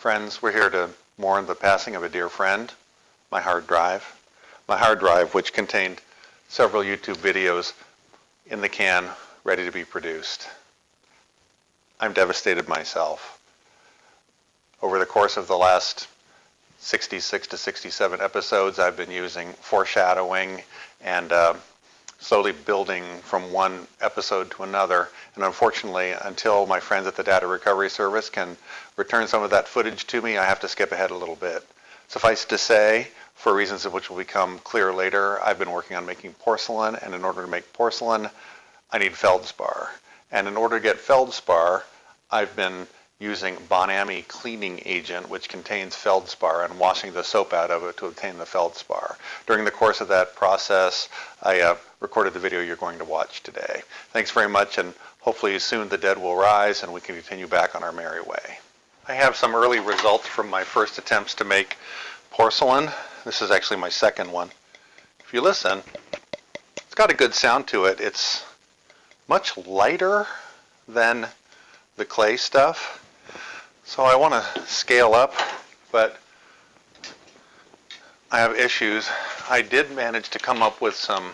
Friends, we're here to mourn the passing of a dear friend, my hard drive. My hard drive, which contained several YouTube videos in the can, ready to be produced. I'm devastated myself. Over the course of the last 66 to 67 episodes, I've been using foreshadowing and slowly building from one episode to another. And unfortunately, until my friends at the Data Recovery Service can return some of that footage to me, I have to skip ahead a little bit. Suffice to say, for reasons of which will become clear later, I've been working on making porcelain, and in order to make porcelain, I need feldspar. And in order to get feldspar, I've been using Bon-Ami cleaning agent, which contains feldspar, and washing the soap out of it to obtain the feldspar. During the course of that process, I recorded the video you're going to watch today. Thanks very much, and hopefully soon the dead will rise and we can continue back on our merry way. I have some early results from my first attempts to make porcelain. This is actually my second one. If you listen, it's got a good sound to it. It's much lighter than the clay stuff. So I want to scale up, but I have issues. I did manage to come up with some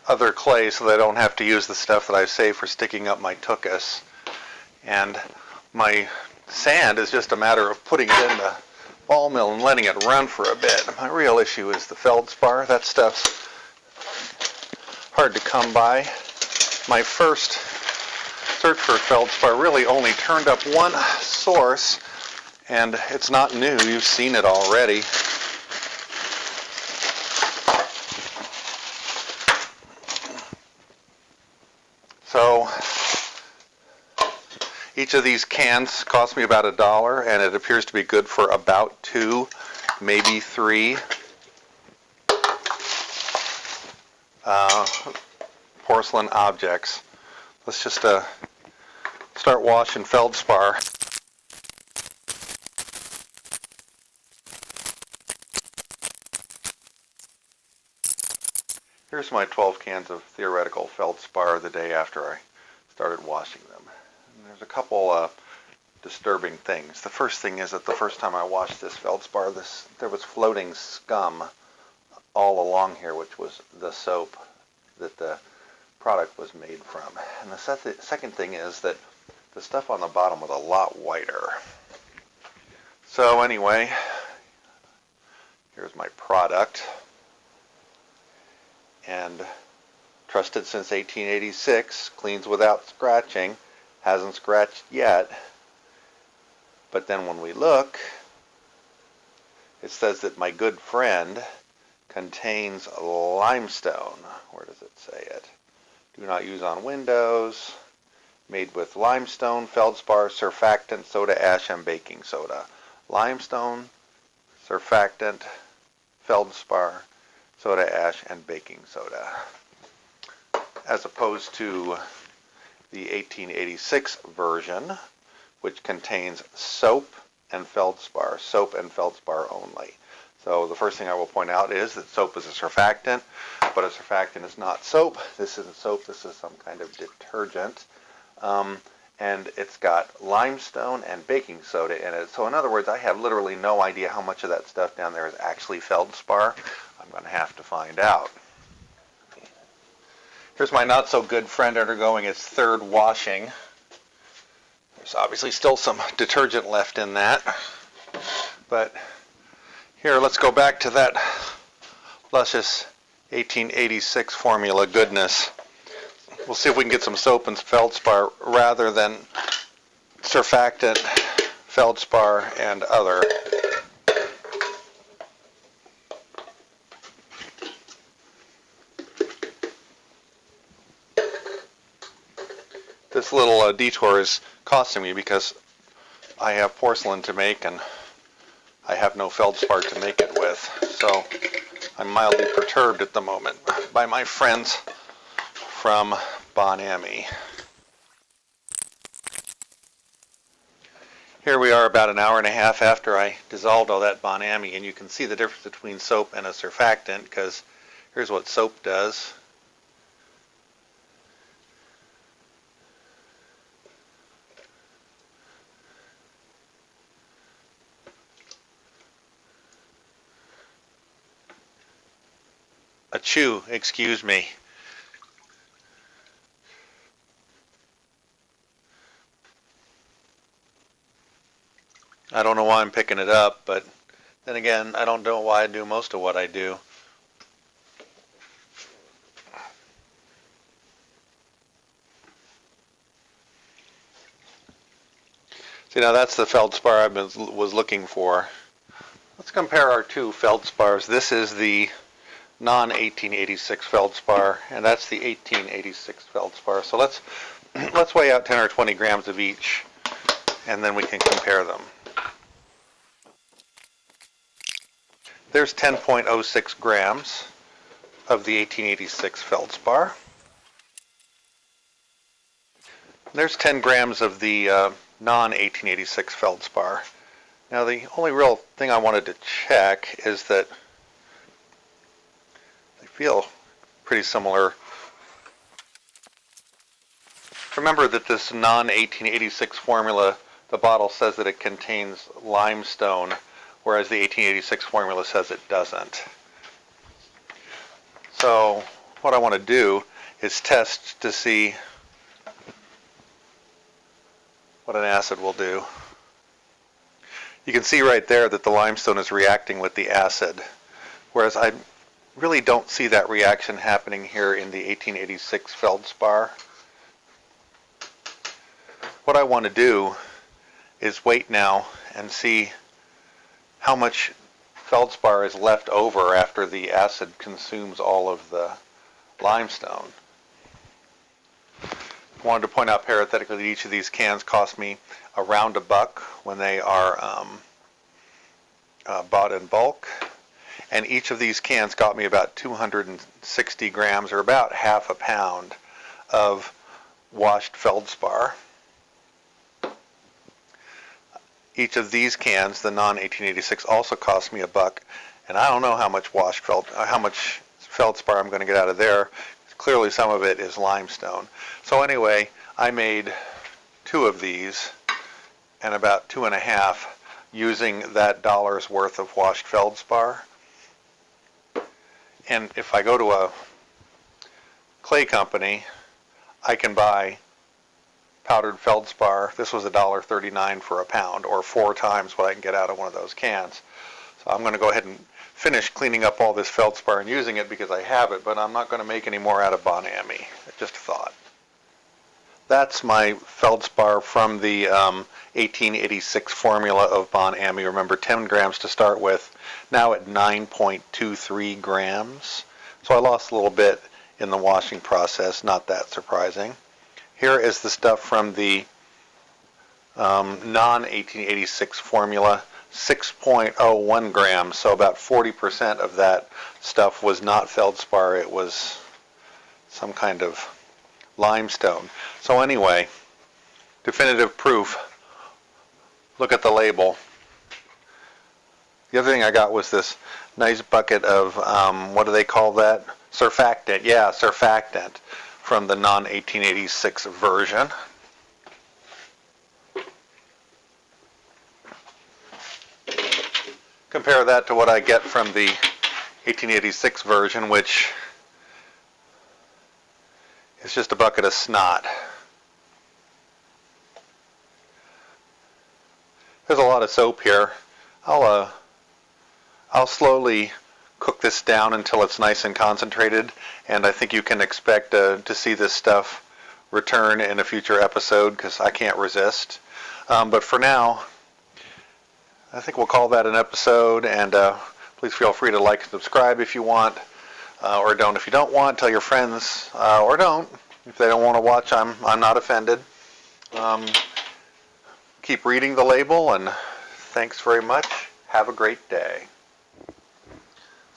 other clay so that I don't have to use the stuff that I saved for sticking up my tuchus. And my sand is just a matter of putting it in the ball mill and letting it run for a bit. My real issue is the feldspar. That stuff's hard to come by. My first search for feldspar really only turned up one source, and it's not new. You've seen it already. So each of these cans cost me about $1, and it appears to be good for about 2, maybe 3 porcelain objects. Let's just start washing feldspar. Here's my 12 cans of theoretical feldspar the day after I started washing them. And there's a couple disturbing things. The first thing is that the first time I washed this feldspar, there was floating scum all along here, which was the soap that the product was made from. And the second thing is that the stuff on the bottom was a lot whiter. So anyway, here's my product. And trusted since 1886, cleans without scratching, hasn't scratched yet. But then when we look, it says that my good friend contains limestone. Where does it say it? Do not use on windows. Made with limestone, feldspar, surfactant, soda ash, and baking soda. Limestone, surfactant, feldspar, soda ash, and baking soda. As opposed to the 1886 version, which contains soap and feldspar only. So the first thing I will point out is that soap is a surfactant, but a surfactant is not soap. This isn't soap, this is some kind of detergent. And it's got limestone and baking soda in it. So in other words, I have literally no idea how much of that stuff down there is actually feldspar. I'm going to have to find out. Here's my not so good friend undergoing its third washing. There's obviously still some detergent left in that. But here, let's go back to that luscious 1886 formula goodness. We'll see if we can get some soap and feldspar rather than surfactant, feldspar, and other. This little detour is costing me because I have porcelain to make and I have no feldspar to make it with. So I'm mildly perturbed at the moment by my friends from Bon-Ami. Here we are about an hour and a half after I dissolved all that Bon-Ami, and you can see the difference between soap and a surfactant, because here's what soap does. Achoo, excuse me. I don't know why I'm picking it up, but then again, I don't know why I do most of what I do. See, now that's the feldspar I was looking for. Let's compare our two feldspars. This is the non-1886 feldspar, and that's the 1886 feldspar. So let's weigh out 10 or 20 grams of each, and then we can compare them. There's 10.06 grams of the 1886 feldspar. There's 10 grams of the non-1886 feldspar. Now the only real thing I wanted to check is that they feel pretty similar. Remember that this non-1886 formula, the bottle says that it contains limestone, whereas the 1886 formula says it doesn't. So what I want to do is test to see what an acid will do. You can see right there that the limestone is reacting with the acid, whereas I really don't see that reaction happening here in the 1886 feldspar. What I want to do is wait now and see how much feldspar is left over after the acid consumes all of the limestone. I wanted to point out parenthetically that each of these cans cost me around $1 when they are bought in bulk, and each of these cans got me about 260 grams, or about half a pound, of washed feldspar. Each of these cans, the non-1886, also cost me $1, and I don't know how much feldspar I'm going to get out of there. Clearly some of it is limestone. So anyway, I made 2 of these and about 2.5 using that $1's worth of washed feldspar. And if I go to a clay company, I can buy powdered feldspar. This was $1.39 for a pound, or 4 times what I can get out of one of those cans. So I'm going to go ahead and finish cleaning up all this feldspar and using it because I have it, but I'm not going to make any more out of Bon Ami. Just a thought. That's my feldspar from the 1886 formula of Bon Ami. Remember, 10 grams to start with, now at 9.23 grams. So I lost a little bit in the washing process, not that surprising. Here is the stuff from the non-1886 formula, 6.01 grams, so about 40% of that stuff was not feldspar, it was some kind of limestone. So anyway, definitive proof. Look at the label. The other thing I got was this nice bucket of, what do they call that? Surfactant. Yeah, surfactant from the non-1886 version. Compare that to what I get from the 1886 version, which is just a bucket of snot. There's a lot of soap here. I'll slowly cook this down until it's nice and concentrated, and I think you can expect to see this stuff return in a future episode because I can't resist. But for now, I think we'll call that an episode, and please feel free to like and subscribe if you want, or don't if you don't want. Tell your friends, or don't. If they don't want to watch, I'm not offended. Keep reading the label, and thanks very much. Have a great day.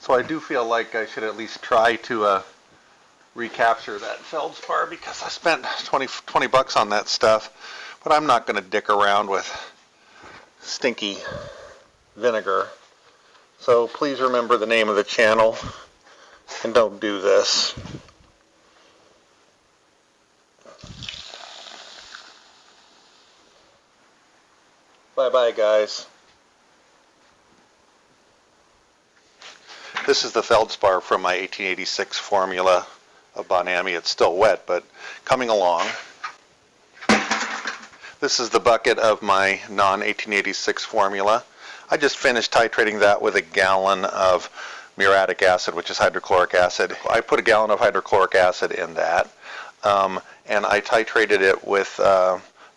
So I do feel like I should at least try to recapture that feldspar because I spent 20 bucks on that stuff, but I'm not going to dick around with stinky vinegar. So please remember the name of the channel and don't do this. Bye bye, guys. This is the feldspar from my 1886 formula of Bonami. It's still wet, but coming along. This is the bucket of my non-1886 formula. I just finished titrating that with a gallon of muriatic acid, which is hydrochloric acid. I put a gallon of hydrochloric acid in that, and I titrated it with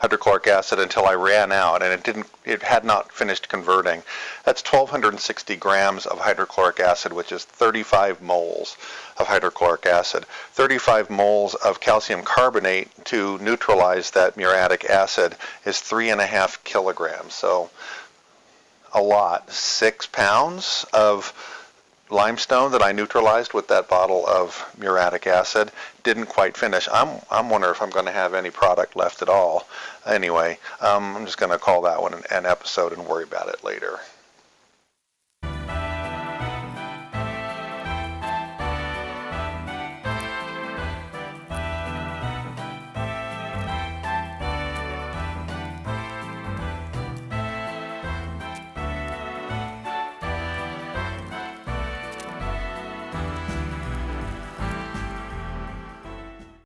hydrochloric acid until I ran out, and it had not finished converting. That's 1,260 grams of hydrochloric acid, which is 35 moles of hydrochloric acid. 35 moles of calcium carbonate to neutralize that muriatic acid is 3.5 kilograms. So a lot. 6 pounds of limestone that I neutralized with that bottle of muriatic acid. Didn't quite finish. I'm wondering if I'm going to have any product left at all. Anyway, I'm just going to call that one an episode and worry about it later.